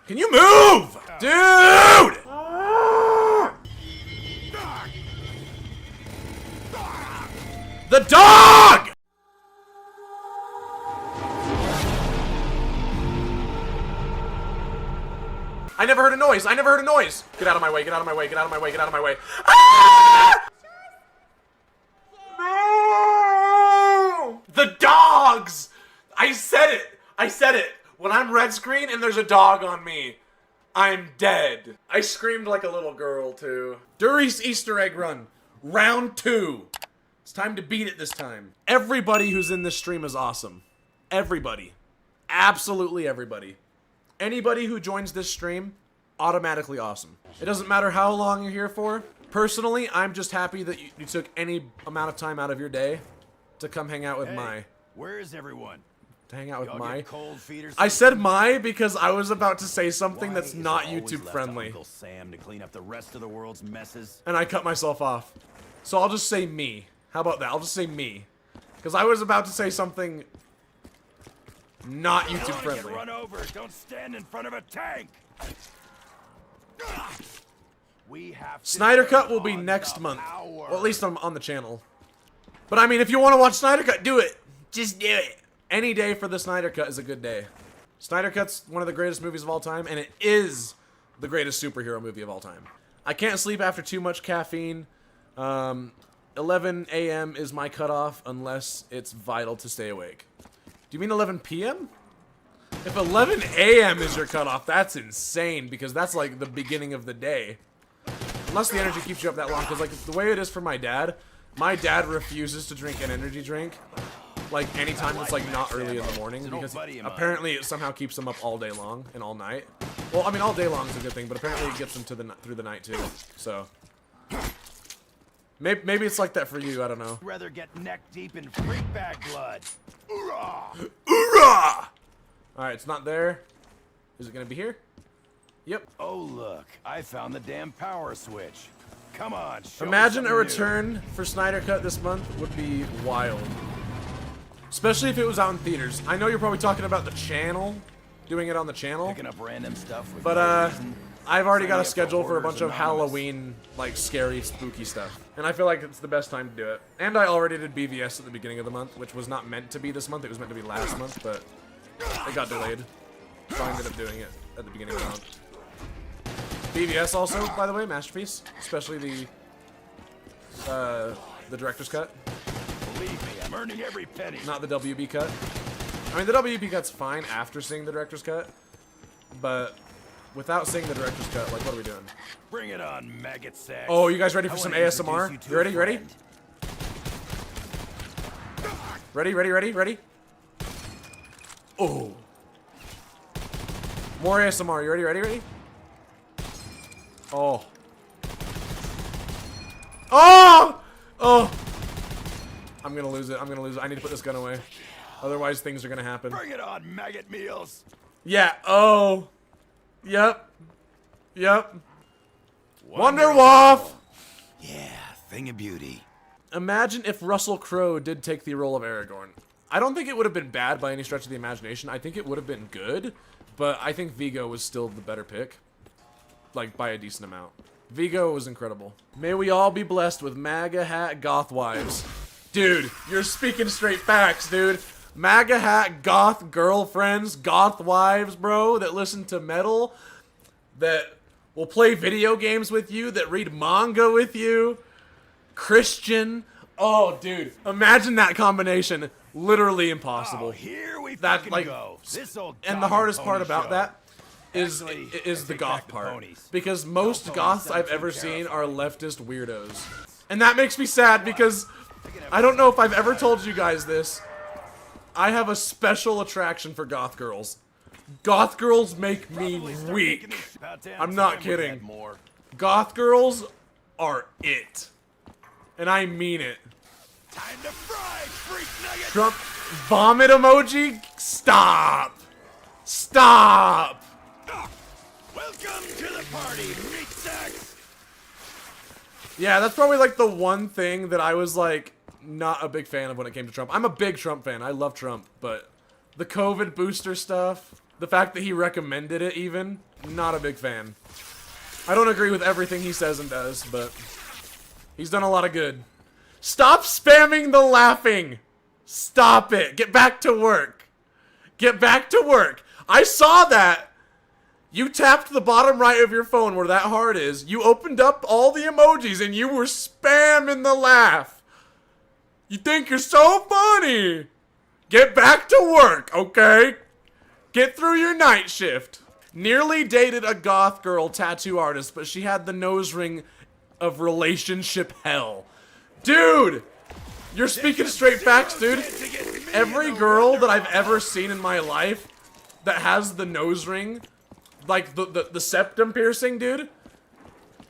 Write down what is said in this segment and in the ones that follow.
Can you move? Dude! The dog! I never heard a noise. I never heard a noise. Get out of my way. Get out of my way. Get out of my way. Get out of my way. Ah! No! The dogs! I said it. I said it. When I'm red screen and there's a dog on me, I'm dead. I screamed like a little girl, too. Dury's Easter egg run. Round 2. It's time to beat it this time. Everybody who's in this stream is awesome. Everybody. Absolutely everybody. Anybody who joins this stream, automatically awesome. It doesn't matter how long you're here for. Personally, I'm just happy that you took any amount of time out of your day to come hang out with Mai. Where is everyone? To hang out with Mai. I said Mai because I was about to say something that's not YouTube friendly. Uncle Sam to clean up the rest of the world's messes. And I cut myself off. So I'll just say me. How about that? I'll just say me. Because I was about to say something not YouTube friendly. Run over. Don't stand in front of a tank. We have Snyder Cut will be next month. Well, at least on the channel. But I mean, if you want to watch Snyder Cut, do it. Just do it. Any day for the Snyder Cut is a good day. Snyder Cut's one of the greatest movies of all time, and it is the greatest superhero movie of all time. I can't sleep after too much caffeine. 11 a.m. is my cutoff unless it's vital to stay awake. Do you mean 11 p.m.? If 11 a.m. is your cutoff, that's insane, because that's like the beginning of the day. Unless the energy keeps you up that long, because like the way it is for my dad refuses to drink an energy drink. Like anytime it's like not early in the morning, because apparently it somehow keeps him up all day long and all night. Well, I mean all day long is a good thing, but apparently it gets him through the night too. So maybe it's like that for you. I don't know. Rather get neck deep in freak bag blood. Hoorah! Hoorah! All right, it's not there. Is it gonna be here? Yep. Oh look, I found the damn power switch. Come on. Imagine a return for Snyder Cut this month would be wild. Especially if it was out in theaters. I know you're probably talking about the channel, doing it on the channel. Picking up random stuff with but I've already got a schedule for a bunch of Halloween, like scary, spooky stuff. And I feel like it's the best time to do it. And I already did BVS at the beginning of the month, which was not meant to be this month. It was meant to be last month, but it got delayed. So I ended up doing it at the beginning of the month. BVS also, by the way, masterpiece. Especially the director's cut. Believe me, I'm earning every penny. Not the WB cut. I mean, the WB cut's fine after seeing the director's cut, but without seeing the director's cut, like, what are we doing? Bring it on, maggot sex. Oh, you guys ready for some ASMR? You ready? Ready? Ready? Oh. More ASMR. You ready? Oh. Oh! Oh! I'm gonna lose it. I need to put this gun away. Otherwise, things are gonna happen. Bring it on, maggot meals. Yeah. Oh. Yep. Wonderwolf! Yeah, thing of beauty. Imagine if Russell Crowe did take the role of Aragorn. I don't think it would have been bad by any stretch of the imagination. I think it would have been good, but I think Viggo was still the better pick. Like, by a decent amount. Viggo was incredible. May we all be blessed with MAGA hat goth wives. Dude, you're speaking straight facts, dude. MAGA hat goth girlfriends, goth wives, bro, that listen to metal, that will play video games with you, that read manga with you. Christian. Oh, dude. Imagine that combination. Literally impossible. Oh, here we that, like, go. This old and the hardest part show. about that is the goth part. Because most goths I've ever seen are leftist weirdos. And that makes me sad because I don't know if I've ever told you guys this. I have a special attraction for goth girls. Goth girls make me weak. I'm not kidding. Goth girls are it. And I mean it. Time to fry, freak nugget. Trump vomit emoji? Stop. Stop. Welcome to the party, meat sacks. Yeah, that's probably like the one thing that I was like not a big fan of when it came to Trump. I'm a big Trump fan. I love Trump, but the COVID booster stuff, the fact that he recommended it even, Not a big fan. I don't agree with everything he says and does, but he's done a lot of good. Stop spamming the laughing! Stop it! Get back to work! Get back to work! I saw that! You tapped the bottom right of your phone where that heart is. You opened up all the emojis and you were spamming the laugh. You think you're so funny! Get back to work, okay? Get through your night shift. Nearly dated a goth girl tattoo artist, but she had the nose ring of relationship hell. Dude! You're speaking straight facts, dude. Every girl that I've ever seen in my life that has the nose ring, like the septum piercing, dude,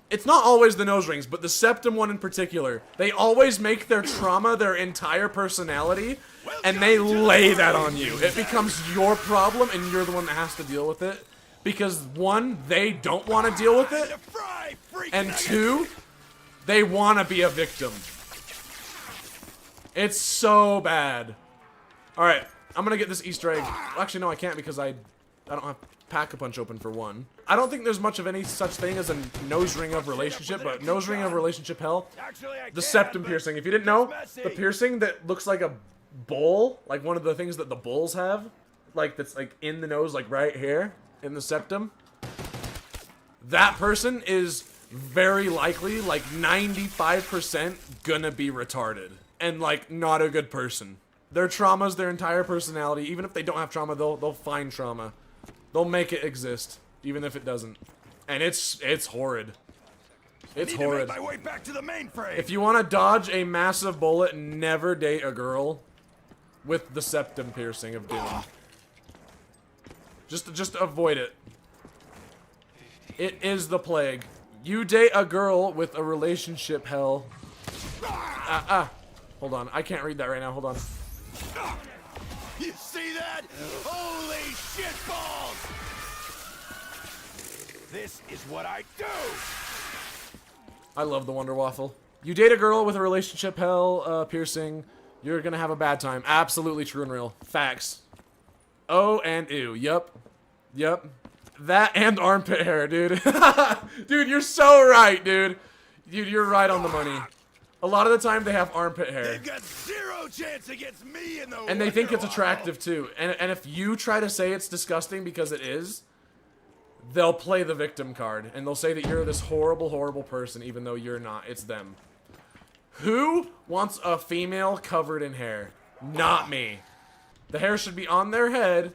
it's not always the nose rings, but the septum one in particular, they always make their trauma their entire personality, and they lay that on you. It becomes your problem, and you're the one that has to deal with it. Because, one, they don't want to deal with it, and two, they want to be a victim. It's so bad. Alright, I'm gonna get this Easter egg. Actually, no, I can't because I don't have Pack-a-Punch open for one. I don't think there's much of any such thing as a nose ring of relationship, but nose ring of relationship hell. The septum piercing. If you didn't know, the piercing that looks like a bull, like one of the things that the bulls have, like that's like in the nose, like right here, in the septum. That person is very likely, like 95% gonna be retarded. And like not a good person. Their trauma's their entire personality. Even if they don't have trauma, they'll find trauma. They'll make it exist, even if it doesn't. And it's horrid. It's horrid. My way back to the mainframe. If you want to dodge a massive bullet, never date a girl with the septum piercing of doom. Just avoid it. It is the plague. You date a girl with a relationship hell. Hold on, I can't read that right now. Hold on. You see that? Holy shitballs! This is what I do. I love the Wonder Waffle. You date a girl with a relationship hell piercing, you're gonna have a bad time. Absolutely true and real. Facts. Oh and ew. Yup. Yup. That and armpit hair, dude. Dude, you're so right, dude. Dude, you're right on the money. A lot of the time they have armpit hair. They've got zero chance against me in the and they think it's attractive too. And if you try to say it's disgusting because it is, they'll play the victim card. And they'll say that you're this horrible, horrible person even though you're not. It's them. Who wants a female covered in hair? Not me. The hair should be on their head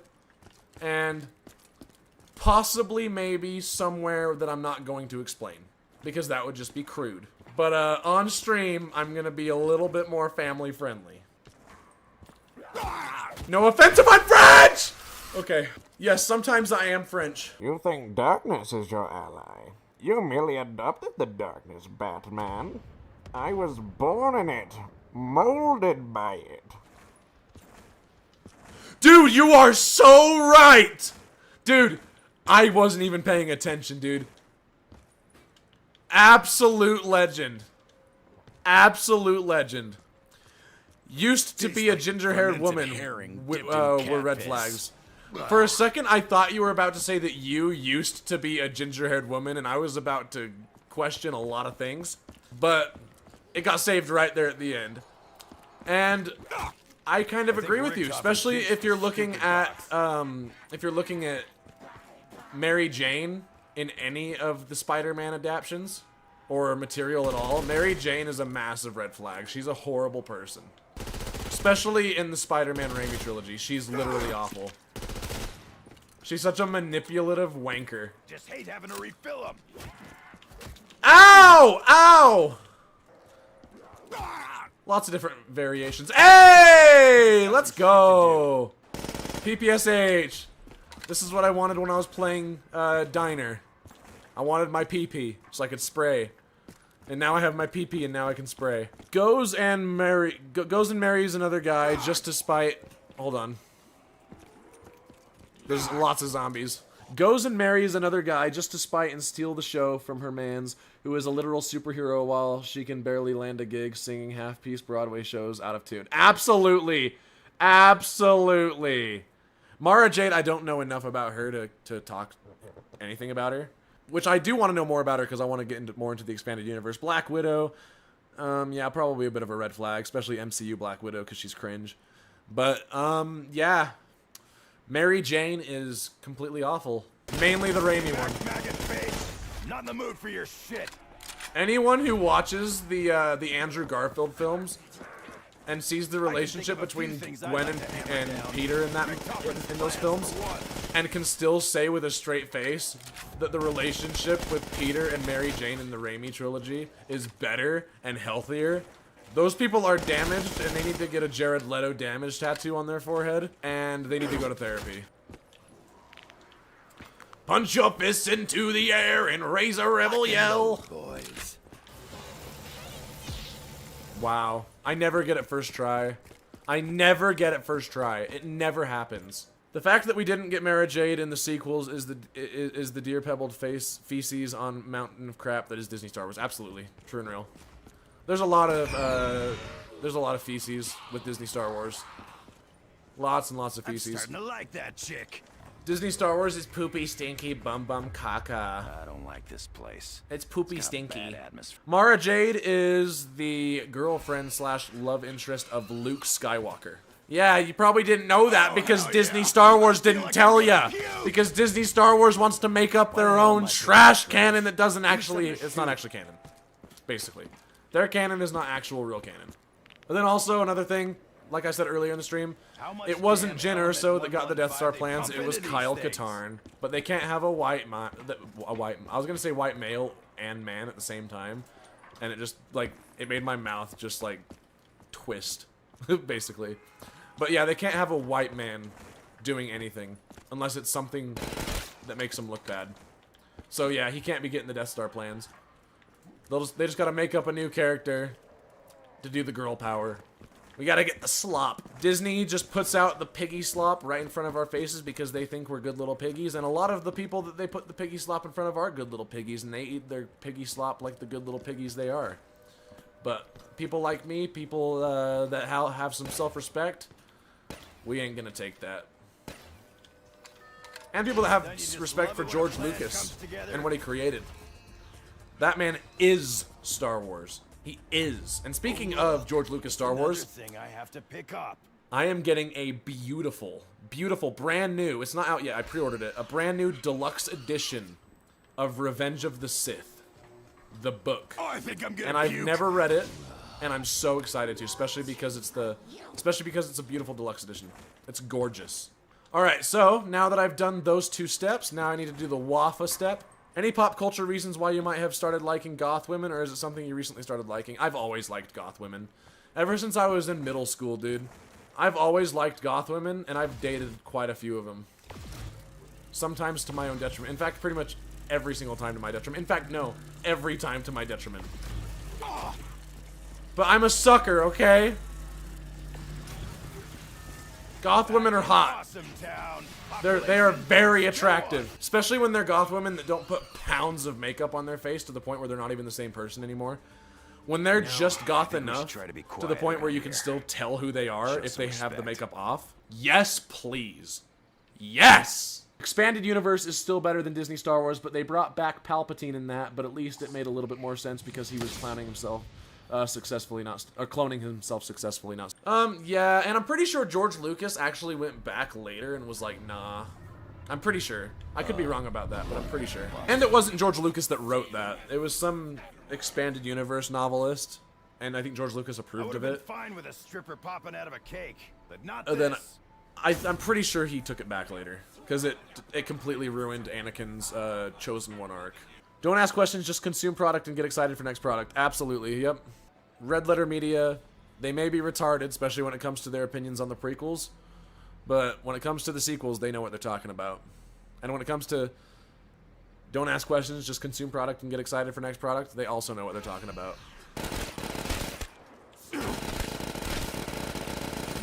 and possibly maybe somewhere that I'm not going to explain. Because that would just be crude. But on stream, I'm gonna be a little bit more family friendly. No offense if I'm French! Okay. Yes, sometimes I am French. You think darkness is your ally? You merely adopted the darkness, Batman. I was born in it, molded by it. Dude, you are so right! Dude, I wasn't even paying attention, dude. Absolute legend. Absolute legend. Used to be a ginger-haired woman were red flags. For a second, I thought you were about to say that you used to be a ginger-haired woman, and I was about to question a lot of things. But it got saved right there at the end. And I kind of agree with you, especially if you're looking at Mary Jane in any of the Spider-Man adaptions or material at all. Mary Jane is a massive red flag. She's a horrible person. Especially in the Spider-Man Raimi trilogy. She's literally awful. She's such a manipulative wanker. Just hate having to refill them. Ow! Ow! Lots of different variations. Hey! Let's go! PPSH. This is what I wanted when I was playing Diner. I wanted my PP so I could spray. And now I have my PP and now I can spray. Goes and marries another guy just to spite... Hold on. There's lots of zombies. Goes and marries another guy just to spite and steal the show from her mans, who is a literal superhero while she can barely land a gig singing half-piece Broadway shows out of tune. Absolutely! Absolutely! Mara Jade, I don't know enough about her to talk anything about her. Which I do want to know more about her because I want to get more into the expanded universe. Black Widow, yeah, probably a bit of a red flag, especially MCU Black Widow because she's cringe. But, yeah, Mary Jane is completely awful. Mainly the Raimi one. Maggot face. Not in the mood for your shit. Anyone who watches the Andrew Garfield films and sees the relationship between Gwen and Peter in those films, and can still say with a straight face that the relationship with Peter and Mary Jane in the Raimi trilogy is better and healthier, those people are damaged and they need to get a Jared Leto damage tattoo on their forehead, and they need to go to therapy. Punch your fists into the air and raise a rebel yell. Boys. Wow. I never get it first try. I never get it first try. It never happens. The fact that we didn't get Mara Jade in the sequels is the deer pebbled feces on mountain of crap that is Disney Star Wars. Absolutely. True and real. There's a lot of feces with Disney Star Wars. Lots and lots of feces. I'm starting to like that chick. Disney Star Wars is poopy, stinky, bum bum caca. I don't like this place. It's poopy, It's got a stinky. bad atmosphere. Mara Jade is the girlfriend / love interest of Luke Skywalker. Yeah, you probably didn't know that because Disney Star Wars didn't tell ya. Because Disney Star Wars wants to make up their own trash canon that doesn't actually, it's not actually canon. Basically. Their canon is not actual real canon. But then also another thing, like I said earlier in the stream, it wasn't Jyn Erso that got the Death Star plans, it was Kyle Katarn. But they can't have I was gonna say white male and man at the same time. And it just, like, it made my mouth just, like, twist, basically. But yeah, they can't have a white man doing anything unless it's something that makes him look bad. So yeah, he can't be getting the Death Star plans. They just gotta make up a new character to do the girl power. We gotta get the slop. Disney just puts out the piggy slop right in front of our faces because they think we're good little piggies, and a lot of the people that they put the piggy slop in front of are good little piggies, and they eat their piggy slop like the good little piggies they are. But people like me, people that have some self-respect, we ain't gonna take that. And people that have respect for George Lucas and what he created. That man is Star Wars. He is. And speaking of George Lucas Star Wars, Thing I have to pick up. I am getting a beautiful, brand new, it's not out yet, I pre-ordered it, a brand new deluxe edition of Revenge of the Sith, the book. Oh, I think I'm gonna And I've puke. never read it, and I'm so excited to, especially because it's a beautiful deluxe edition. It's gorgeous. Alright, so now that I've done those two steps, now I need to do the Wafa step. Any pop culture reasons why you might have started liking goth women, or is it something you recently started liking? I've always liked goth women. Ever since I was in middle school, dude. I've always liked goth women, and I've dated quite a few of them. Sometimes to my own detriment. In fact, pretty much every single time to my detriment. In fact, no. Every time to my detriment. But I'm a sucker, okay? Goth women are hot. Awesome town. They are very attractive, especially when they're goth women that don't put pounds of makeup on their face to the point where they're not even the same person anymore. When they're just goth enough to the point where you can still tell who they are if they have the makeup off. Yes, please. Yes! Expanded Universe is still better than Disney Star Wars, but they brought back Palpatine in that, but at least it made a little bit more sense because he was clowning himself. Successfully not, or cloning himself successfully not. Yeah, and I'm pretty sure George Lucas actually went back later and was like, nah. I'm pretty sure. I could be wrong about that, but I'm pretty sure. And it wasn't George Lucas that wrote that. It was some expanded universe novelist, and I think George Lucas approved of it. Fine with a stripper popping out of a cake, but not Then this. I'm pretty sure he took it back later, because it completely ruined Anakin's Chosen One arc. Don't ask questions, just consume product and get excited for next product. Absolutely, yep. Red Letter Media, they may be retarded, especially when it comes to their opinions on the prequels, but when it comes to the sequels, they know what they're talking about. And when it comes to don't ask questions, just consume product and get excited for next product, they also know what they're talking about.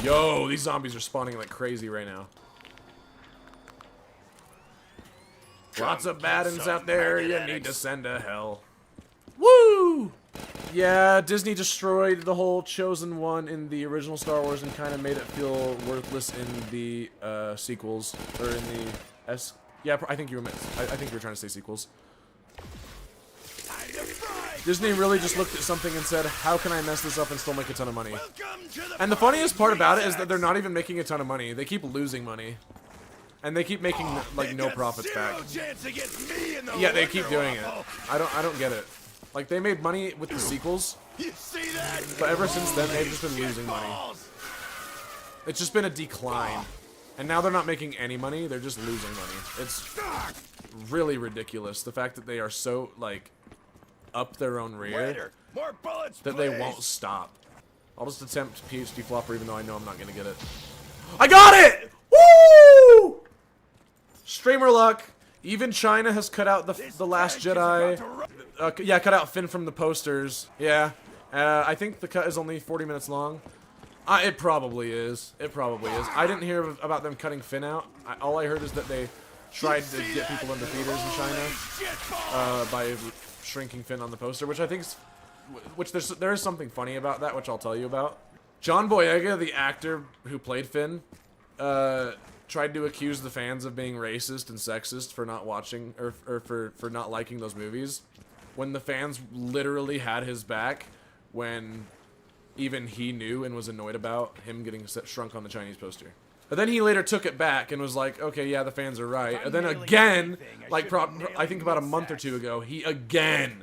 Yo, these zombies are spawning like crazy right now. Lots of bad uns out there you need to send to hell. Woo! Yeah, Disney destroyed the whole Chosen One in the original Star Wars and kind of made it feel worthless in the sequels, or in the Yeah, I think you were. I think you were trying to say sequels. Disney really just looked at something and said, "How can I mess this up and still make a ton of money?" And the funniest part about it is that they're not even making a ton of money. They keep losing money, and they keep making like no profits back. Yeah, they keep doing it. I don't get it. Like, they made money with the sequels, but ever since then, they've just been losing money. It's just been a decline. And now they're not making any money, they're just losing money. It's really ridiculous, the fact that they are so, like, up their own rear, that they won't stop. I'll just attempt PhD Flopper, even though I know I'm not gonna get it. I got it! Woo! Streamer luck. Even China has cut out the Last Jedi. Yeah, cut out Finn from the posters. Yeah. I think the cut is only 40 minutes long. It probably is. It probably is. I didn't hear about them cutting Finn out. All I heard is that they tried to get people into theaters in China by shrinking Finn on the poster, which I think is... there is something funny about that, which I'll tell you about. John Boyega, the actor who played Finn, tried to accuse the fans of being racist and sexist for not watching, or for not liking those movies, when the fans literally had his back, when even he knew and was annoyed about him getting shrunk on the Chinese poster. But then he later took it back and was like, okay, yeah, the fans are right. And then again, like, I think about a month or two ago, he again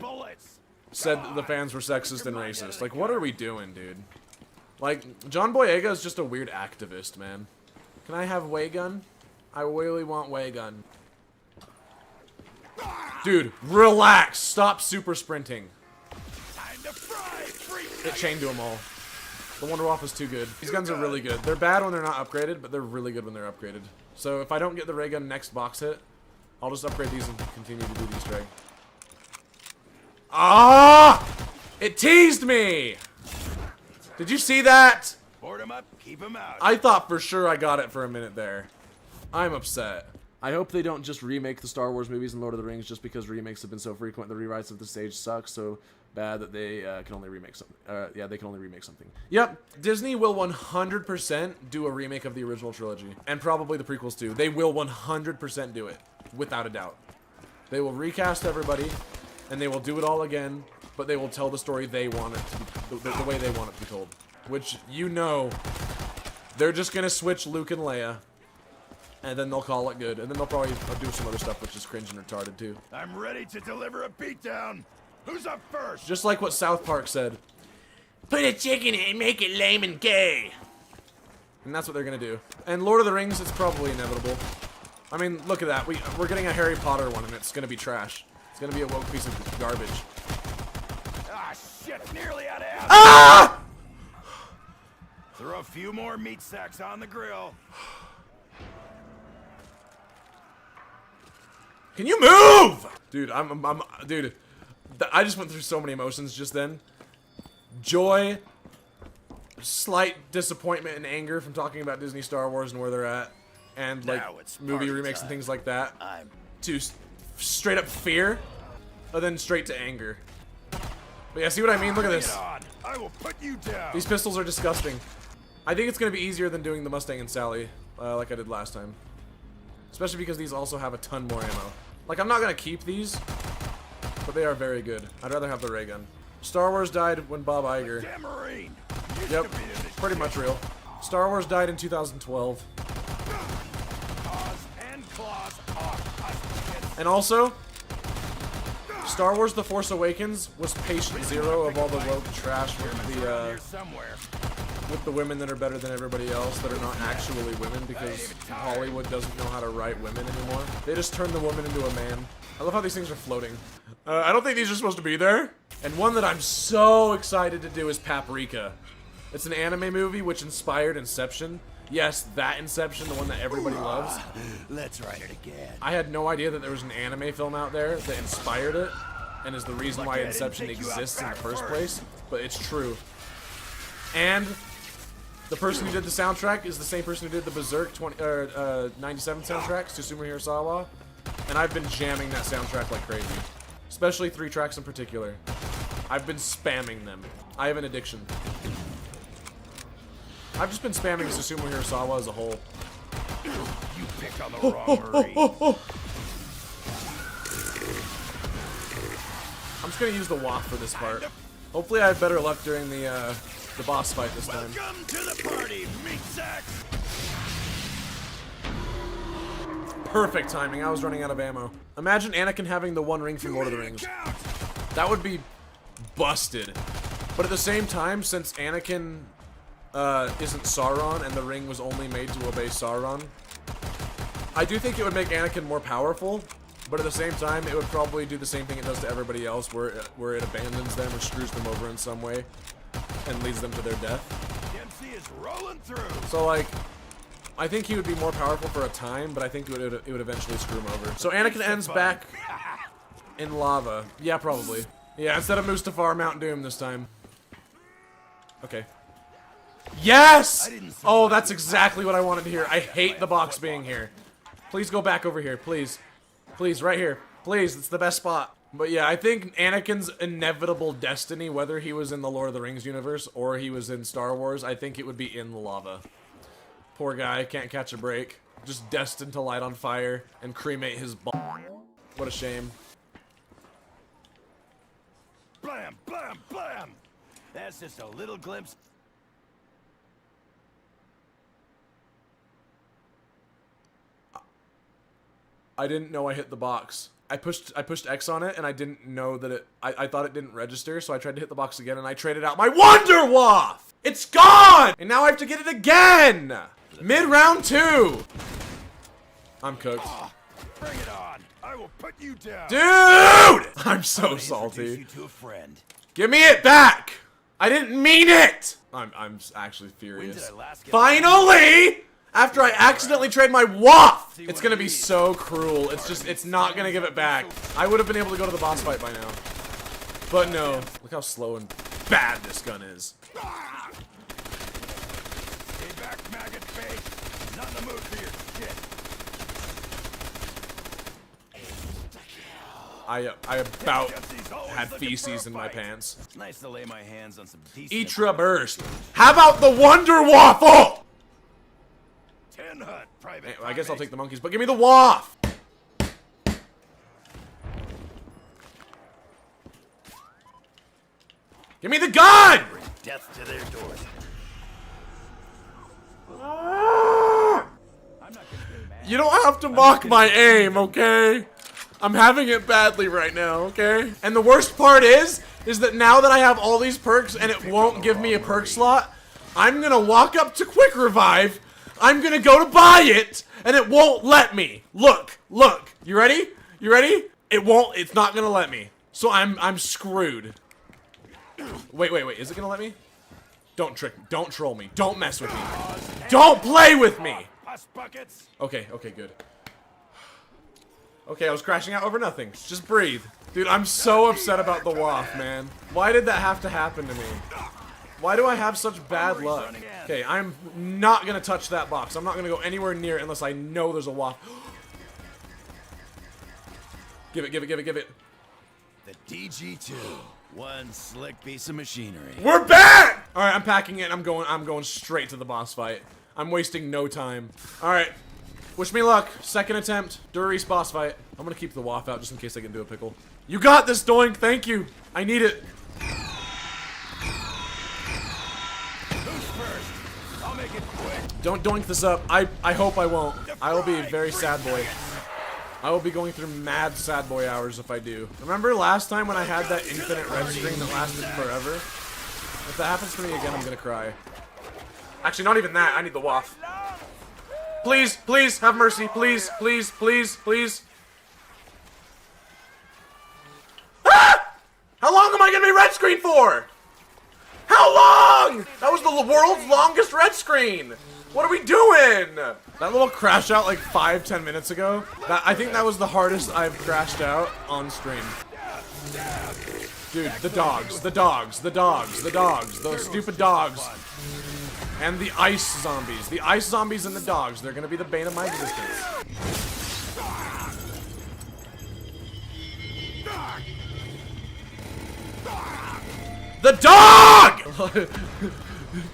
said that the fans were sexist and racist. Like, what are we doing, dude? Like, John Boyega is just a weird activist, man. Can I have Waygun? I really want Waygun. Dude, relax. Stop super sprinting. It chained to them all. The Wonder Waff is too good. These guns are really good. They're bad when they're not upgraded, but they're really good when they're upgraded. So if I don't get the ray gun next box hit, I'll just upgrade these and continue to do the Easter egg. Ah! It teased me! Did you see that? Board 'em up, keep 'em out. I thought for sure I got it for a minute there. I'm upset. I hope they don't just remake the Star Wars movies and Lord of the Rings just because remakes have been so frequent. The rewrites of the stage suck so bad that they can only remake something. Yeah, they can only remake something. Yep, Disney will 100% do a remake of the original trilogy. And probably the prequels too. They will 100% do it. Without a doubt. They will recast everybody, and they will do it all again, but they will tell the story they want it to be, the way they want it to be told. Which, you know, they're just gonna switch Luke and Leia, and then they'll call it good. And then they'll probably do some other stuff which is cringe and retarded too. I'm ready to deliver a beatdown. Who's up first? Just like what South Park said. Put a chicken in and make it lame and gay. And that's what they're gonna do. And Lord of the Rings, it's probably inevitable. I mean, look at that. We're getting a Harry Potter one, and it's gonna be trash. It's gonna be a woke piece of garbage. Ah, shit! Nearly out of ammo. Ah! Throw a few more meat sacks on the grill. Can you move? Dude, dude, I just went through so many emotions just then. Joy, slight disappointment and anger from talking about Disney Star Wars and where they're at, and like movie remakes and things like that, to straight up fear, and then straight to anger. But yeah, see what I mean? Look at this. I will put you down. These pistols are disgusting. I think it's gonna be easier than doing the Mustang and Sally, like I did last time. Especially because these also have a ton more ammo. Like, I'm not gonna keep these, but they are very good. I'd rather have the ray gun. Star Wars died when Bob Iger. Damn Marine. Yep, pretty much real. Star Wars died in 2012. And also, Star Wars The Force Awakens was patient zero of all the woke trash with the women that are better than everybody else that are not actually women because Hollywood doesn't know how to write women anymore. They just turn the woman into a man. I love how these things are floating. I don't think these are supposed to be there. And one that I'm so excited to do is Paprika. It's an anime movie which inspired Inception. Yes, that Inception, the one that everybody loves. Let's write it again. I had no idea that there was an anime film out there that inspired it and is the reason why Inception exists in the first place, but it's true. And the person who did the soundtrack is the same person who did the Berserk 97 soundtracks, Susumu Hirasawa, and I've been jamming that soundtrack like crazy. Especially 3 tracks in particular. I've been spamming them. I have an addiction. I've just been spamming Susumu Hirasawa as a whole. You picked on the wrong Marie. I'm just gonna use the waft for this part. Hopefully I have better luck during the boss fight this time. Welcome to the party, meat sacks. Perfect timing. I was running out of ammo. Imagine Anakin having the one ring from Lord of the Rings. That would be busted. But at the same time, since Anakin isn't Sauron and the ring was only made to obey Sauron, I do think it would make Anakin more powerful. But at the same time, it would probably do the same thing it does to everybody else, where it abandons them or screws them over in some way and leads them to their death. MC is rolling through. So like, I think he would be more powerful for a time, but I think it would eventually screw him over. So Anakin ends back in lava. Yeah, probably. Yeah, instead of Mustafar, Mount Doom this time. Okay. Yes! Oh, that's exactly what I wanted to hear. I hate the box being here. Please go back over here, please. Please, right here. Please, it's the best spot. But yeah, I think Anakin's inevitable destiny, whether he was in the Lord of the Rings universe or he was in Star Wars, I think it would be in the lava. Poor guy, can't catch a break. Just destined to light on fire and cremate his ball. What a shame. Blam, blam, blam. That's just a little glimpse. I didn't know I hit the box. I pushed X on it and I didn't know that it, I thought it didn't register, so I tried to hit the box again and I traded out my Wonder Waff! It's gone! And now I have to get it again! Mid-round 2! I'm cooked. Bring it on. I will put you down. Dude! I'm so Introduce salty. you to a friend. Give me it back! I didn't mean it! I'm actually furious. Finally! After I accidentally trade my waff! It's gonna be so cruel. It's not gonna give it back. I would have been able to go to the boss fight by now. But no. Look how slow and bad this gun is. Stay back, maggot face. Not in the mood for your shit. I about had feces in my pants. It's nice to lay my hands on some decent. Etra burst. How about the Wonder Waffle? 10 hut, private. I guess I'll take the monkeys, but give me the waff. Give me the gun! Death to their doors. You don't have to mock my aim, okay? I'm having it badly right now, okay? And the worst part is that now that I have all these perks and it won't give me a perk slot, I'm gonna walk up to Quick Revive, I'm gonna go to buy it, and it won't let me. Look, look. You ready? You ready? It won't, it's not gonna let me. So I'm screwed. Wait, is it gonna let me? Don't trick me, don't troll me, don't mess with me. Don't play with me! Okay, good. Okay, I was crashing out over nothing. Just breathe. Dude, I'm so upset about the waff, man. Why did that have to happen to me? Why do I have such bad luck? Okay, I'm not gonna touch that box. I'm not gonna go anywhere near it unless I know there's a waff. Give it. The DG2. One slick piece of machinery. We're back! Alright, I'm packing it. I'm going straight to the boss fight. I'm wasting no time. Alright. Wish me luck. Second attempt. DUBBY boss fight. I'm gonna keep the waff out just in case I can do a pickle. You got this, Doink. Thank you. I need it. Don't doink this up. I hope I won't. I will be a very sad boy. I will be going through mad sad boy hours if I do. Remember last time when I had that infinite red screen that lasted forever? If that happens to me again, I'm gonna cry. Actually, not even that. I need the waff. Please, please, have mercy. Please, please, please, please. Ah! How long am I gonna be red screen for? How long? That was the world's longest red screen. What are we doing? That little crash out like 5-10 minutes ago, I think that was the hardest I've crashed out on stream. Dude, the dogs, those stupid dogs. And the ice zombies. The ice zombies and the dogs, they're gonna be the bane of my existence. The dog!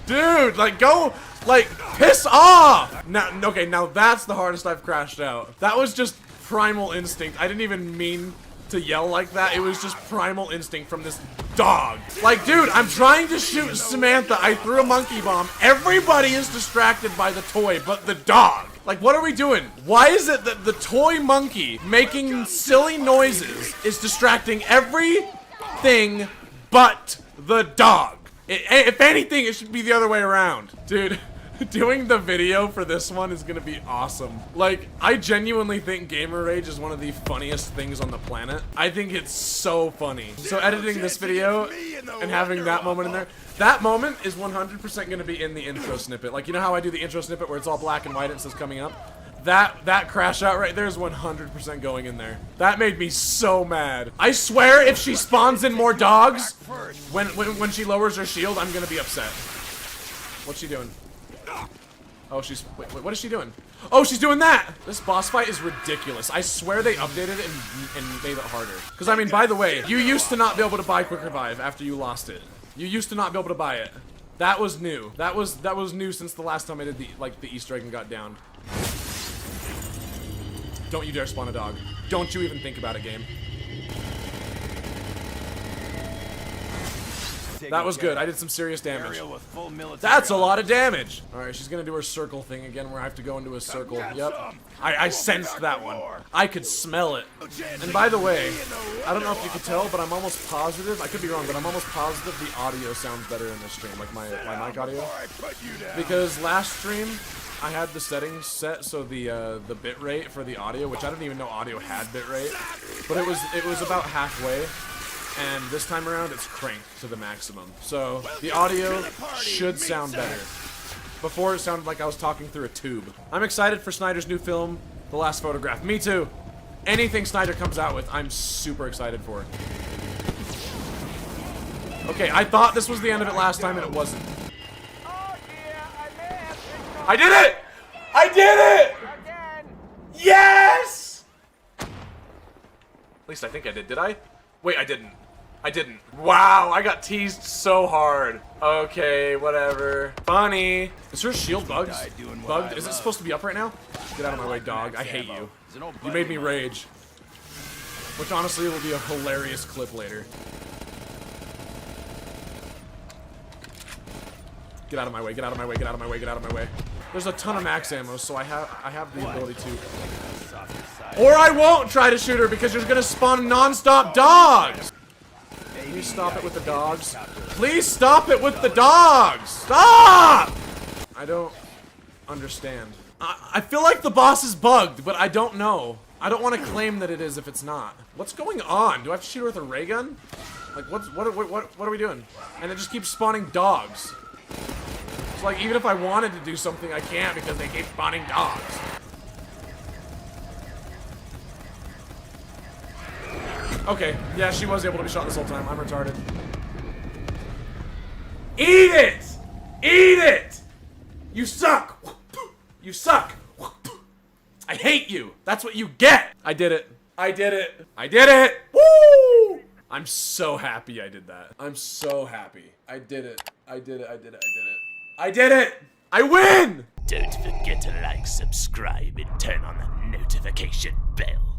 Dude, like, go, like, piss off! Now, okay, now that's the hardest I've crashed out. That was just primal instinct. I didn't even mean to yell like that. It was just primal instinct from this dog. Like, dude, I'm trying to shoot Samantha. I threw a monkey bomb. Everybody is distracted by the toy, but the dog. Like, what are we doing? Why is it that the toy monkey making silly noises is distracting everything but the dog? If anything, it should be the other way around. Dude, doing the video for this one is gonna be awesome. Like, I genuinely think gamer rage is one of the funniest things on the planet. I think it's so funny. So editing this video and having that moment in there, that moment is 100% gonna be in the intro snippet. Like, you know how I do the intro snippet where it's all black and white and it says coming up? That crash out right there is 100% going in there. That made me so mad. I swear if she spawns in more dogs, when she lowers her shield, I'm gonna be upset. What's she doing? Oh, wait, what is she doing? Oh, she's doing that! This boss fight is ridiculous. I swear they updated it and made it harder. Because, I mean, by the way, you used to not be able to buy Quick Revive after you lost it. You used to not be able to buy it. That was new. That was new since the last time I did the Easter egg and got down. Don't you dare spawn a dog. Don't you even think about it, game. That was good. I did some serious damage. That's a lot of damage. All right, she's gonna do her circle thing again where I have to go into a circle. Yep. I sensed that one. I could smell it. And by the way, I don't know if you could tell, but I'm almost positive, I could be wrong, but I'm almost positive the audio sounds better in this stream, like my mic audio. Because last stream, I had the settings set so the bit rate for the audio, which I didn't even know audio had bit rate, but it was about halfway. And this time around, it's cranked to the maximum. So, the audio should sound better. Before, it sounded like I was talking through a tube. I'm excited for Snyder's new film, The Last Photograph. Me too. Anything Snyder comes out with, I'm super excited for. Okay, I thought this was the end of it last time, and it wasn't. I did it! I did it! Yes! At least I think I did I? Wait, I didn't. I didn't. Wow, I got teased so hard. Okay, whatever. Funny. Is her shield bugged? Bugged? Is it supposed to be up right now? Get out of my way, dog. I hate you. You made me rage. Which honestly will be a hilarious clip later. Get out of my way, get out of my way, get out of my way, get out of my way. There's a ton of max ammo, so I have the ability to. Or I won't try to shoot her because you're gonna spawn non-stop dogs! Please stop it with the dogs. Please stop it with the dogs! Stop! I don't understand. I feel like the boss is bugged, but I don't know. I don't want to claim that it is if it's not. What's going on? Do I have to shoot her with a ray gun? Like, what are we doing? And it just keeps spawning dogs. So, like, even if I wanted to do something, I can't because they keep spawning dogs. Okay, yeah, she was able to be shot this whole time. I'm retarded. Eat it! Eat it! You suck! You suck! I hate you! That's what you get! I did it. I did it. I did it! Woo! I'm so happy I did that. I'm so happy. I did it. I did it. I did it. I did it. I did it! I win! Don't forget to like, subscribe, and turn on that notification bell.